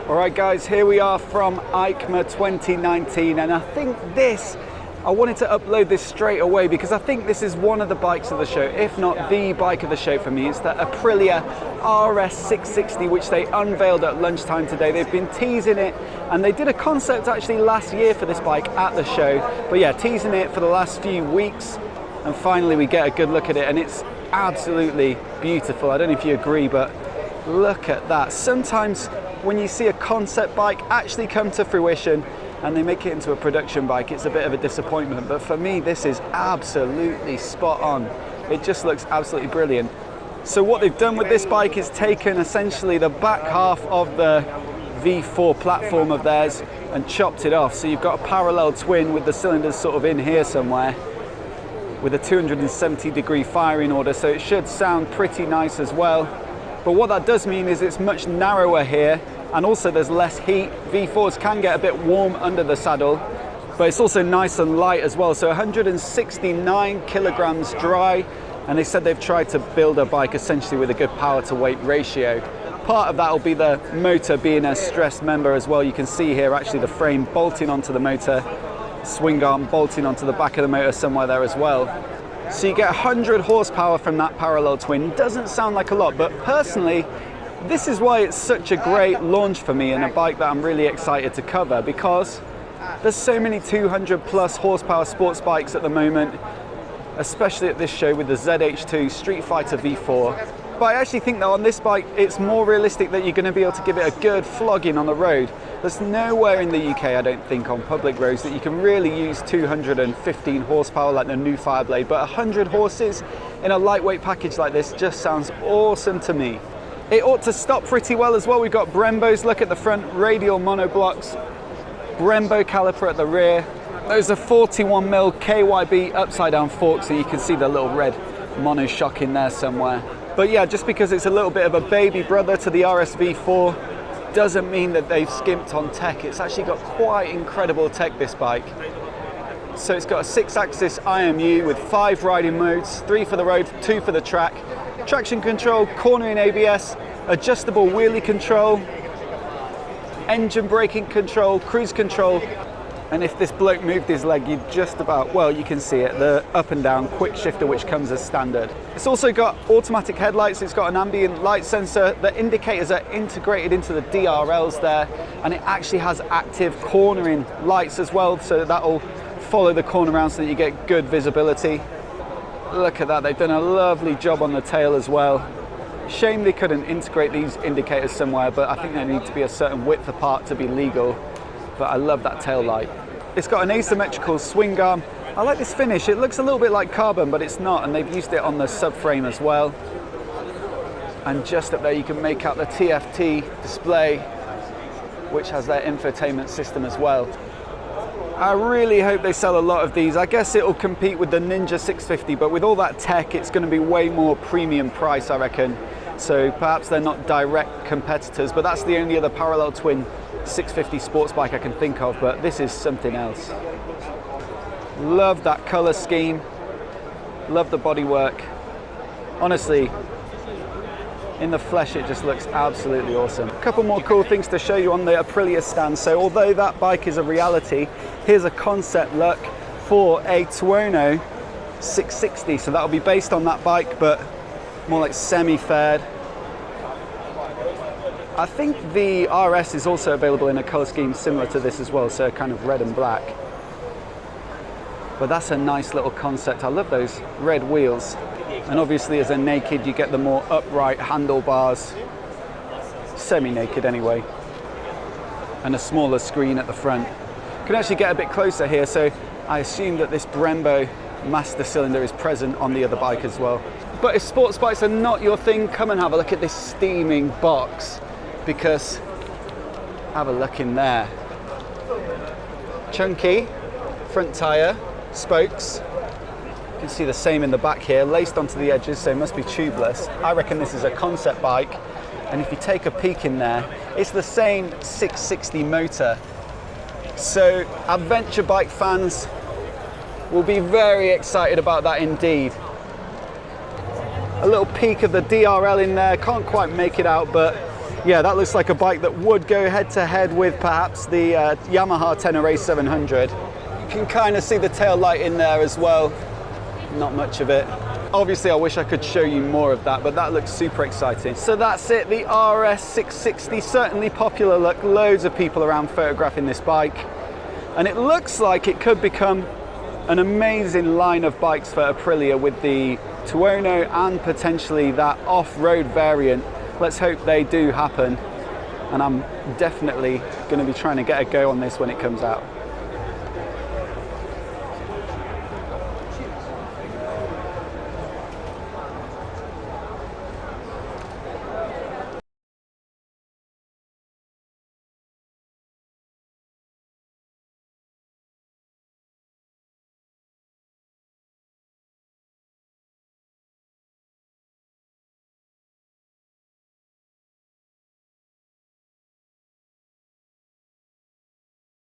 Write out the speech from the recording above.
Alright guys, here we are from EICMA 2019, and I think I wanted to upload this straight away because I think this is one of the bikes of the show, if not the bike of the show for me. It's the Aprilia RS660, which they unveiled at lunchtime today. They've been teasing it, and they did a concept actually last year for this bike at the show. But yeah, teasing it for the last few weeks, and finally we get a good look at it, and it's absolutely beautiful. I don't know if you agree, but look at that. Sometimes when you see a concept bike actually come to fruition and they make it into a production bike, it's a bit of a disappointment. But for me, this is absolutely spot on. It just looks absolutely brilliant. So what they've done with this bike is taken essentially the back half of the V4 platform of theirs and chopped it off. So you've got a parallel twin with the cylinders sort of in here somewhere, with a 270-degree firing order, so it should sound pretty nice as well. But what that does mean is it's much narrower here, and also there's less heat. V4s can get a bit warm under the saddle, but it's also nice and light as well. So 169 kilograms dry, and they said they've tried to build a bike essentially with a good power to weight ratio. Part of that will be the motor being a stressed member as well. You can see here actually the frame bolting onto the motor, swing arm bolting onto the back of the motor somewhere there as well. So you get 100 horsepower from that parallel twin. Doesn't sound like a lot, but personally, this is why it's such a great launch for me and a bike that I'm really excited to cover, because there's so many 200 plus horsepower sports bikes at the moment, especially at this show with the ZH2 Street Fighter V4. But I actually think that on this bike, it's more realistic that you're going to be able to give it a good flogging on the road. There's nowhere in the UK, I don't think, on public roads that you can really use 215 horsepower like the new Fireblade, but 100 horses in a lightweight package like this just sounds awesome to me. It ought to stop pretty well as well. We've got Brembos, look at the front, radial monoblocks, Brembo caliper at the rear. Those are 41mm KYB upside down forks, so you can see the little red monoshock in there somewhere. But yeah, just because it's a little bit of a baby brother to the RSV4 doesn't mean that they've skimped on tech. It's actually got quite incredible tech, this bike. So it's got a 6-axis IMU with 5 riding modes, 3 for the road, 2 for the track, traction control, cornering ABS, adjustable wheelie control, engine braking control, cruise control. And if this bloke moved his leg, you'd just about, well, you can see it, the up and down quick shifter, which comes as standard. It's also got automatic headlights. It's got an ambient light sensor. The indicators are integrated into the DRLs there, and it actually has active cornering lights as well, so that'll follow the corner around so that you get good visibility. Look at that, they've done a lovely job on the tail as well. Shame they couldn't integrate these indicators somewhere, but I think they need to be a certain width apart to be legal. But I love that tail light. It's got an asymmetrical swing arm. I like this finish. It looks a little bit like carbon, but it's not, and they've used it on the subframe as well. And just up there you can make out the TFT display, which has their infotainment system as well. I really hope they sell a lot of these. I guess it'll compete with the Ninja 650, but with all that tech, it's going to be way more premium price, I reckon. So perhaps they're not direct competitors, but that's the only other parallel twin 650 sports bike I can think of, but this is something else. Love that color scheme, love the bodywork. Honestly, in the flesh it just looks absolutely awesome. A couple more cool things to show you on the Aprilia stand. So although that bike is a reality, here's a concept look for a Tuono 660. So that'll be based on that bike, but more like semi-fared. I think the RS is also available in a color scheme similar to this as well, so kind of red and black. But that's a nice little concept. I love those red wheels. And obviously as a naked, you get the more upright handlebars, semi-naked anyway, and a smaller screen at the front. You can actually get a bit closer here, so I assume that this Brembo master cylinder is present on the other bike as well. But if sports bikes are not your thing, come and have a look at this steaming box, because have a look in there. Chunky front tyre, spokes. You can see the same in the back here, laced onto the edges, so it must be tubeless. I reckon this is a concept bike, and if you take a peek in there, it's the same 660 motor. So adventure bike fans will be very excited about that indeed. A little peek of the DRL in there, can't quite make it out, but Yeah, that looks like a bike that would go head to head with perhaps the Yamaha Tenere 700. You can kind of see the tail light in there as well. Not much of it. Obviously, I wish I could show you more of that, but that looks super exciting. So that's it, the RS660, certainly popular look. Loads of people around photographing this bike. And it looks like it could become an amazing line of bikes for Aprilia with the Tuono and potentially that off-road variant. Let's hope they do happen. And I'm definitely going to be trying to get a go on this when it comes out.